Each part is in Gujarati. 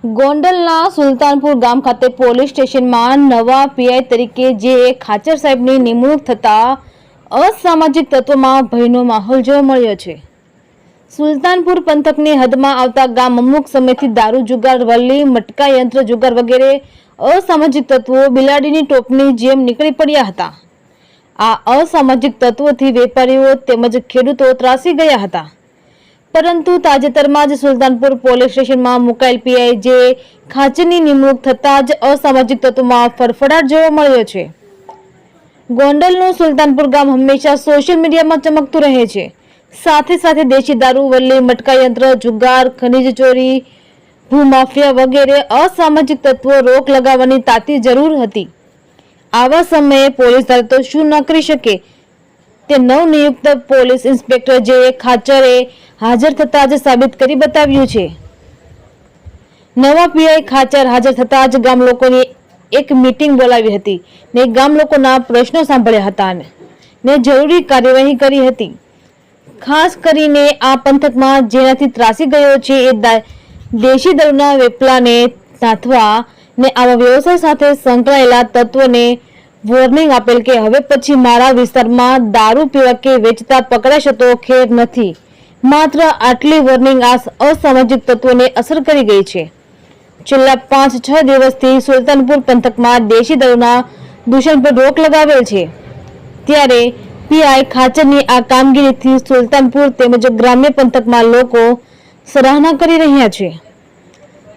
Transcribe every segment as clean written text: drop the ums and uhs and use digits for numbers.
ગોંડલના સુલતાનપુર ગામ ખાતે પોલીસ સ્ટેશનમાં નવા પીઆઈ તરીકે જે ખાચર સાહેબની નિમણૂક થતા અસામાજિક તત્વોમાં ભયનો માહોલ જોવા મળ્યો છે। સુલતાનપુર પંથકની હદમાં આવતા ગામ અમુક સમયથી દારૂ જુગાર, વલ્લી, મટકા યંત્ર જુગાર વગેરે અસામાજિક તત્વો બિલાડીની ટોપની જેમ નીકળી પડ્યા હતા। આ અસામાજિક તત્વોથી વેપારીઓ તેમજ ખેડૂતો ત્રાસી ગયા હતા। પરંતુ તાજેતરમાં જ સુલતાનપુર પોલીસ સ્ટેશનમાં મુકાયેલ પીઆઈ જે ખાચરની નિમણૂક થતાં જ અસામાજિક તત્વોમાં ફરફડાટ જોવા મળ્યો છે। ગોંડલનું સુલતાનપુર ગામ હંમેશા સોશિયલ મીડિયામાં ચમકતું રહે છે। સાથે સાથે દેશી દારૂ, વલ્લી, મટકા યંત્ર જુગાર, ખનીજ ચોરી, ભૂમાફિયા વગેરે અસામાજિક તત્વો રોક લગાવવાની તાતી જરૂર હતી। આવા સમયે પોલીસ તો શું ન કરી શકે તે નવનિયુક્ત પોલીસ ઇન્સ્પેક્ટર જે ખાચરે હાજર થતાં જ સાબિત કરી બતાવ્યું છે। નવા પીઆઈ ખાચર હાજર થતાં જ ગામ લોકોની એક મીટિંગ બોલાવી હતી ને ગામ લોકોના પ્રશ્નો સાંભળ્યા હતા ને જરૂરી કાર્યવાહી કરી હતી। ખાસ કરીને આ પંથકમાં જેનાથી ત્રાસી ગયો છે એ દેશી દારૂના વેપલાને નાથવા ને આવા વ્યવસાય સાથે સંકળાયેલા તત્વોને વોર્નિંગ આપેલ કે હવે પછી મારા વિસ્તારમાં દારૂ પીવા કે વેચતા પકડાશે તો ખેર નથી। માત્ર આટલી વોર્નિંગ આ અસામાજિક તત્વોને અસર કરી ગઈ છે। છેલ્લા 5-6 દિવસથી સુલતાનપુર પંથકમાં દેશી દારૂના દૂષણ પર રોક લગાવેલ છે। ત્યારે પીઆઈ ખાચરની આ કામગીરીથી સુલતાનપુર તેમજ ગ્રામ્ય પંથકમાં લોકો સરાહના કરી રહ્યા છે।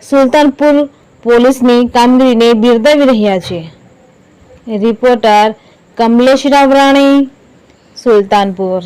સુલતાનપુર પોલીસની કામગીરીને બિરદાવી રહ્યા છે। રિપોર્ટર કમલેશ રાવરાણી, સુલતાનપુર।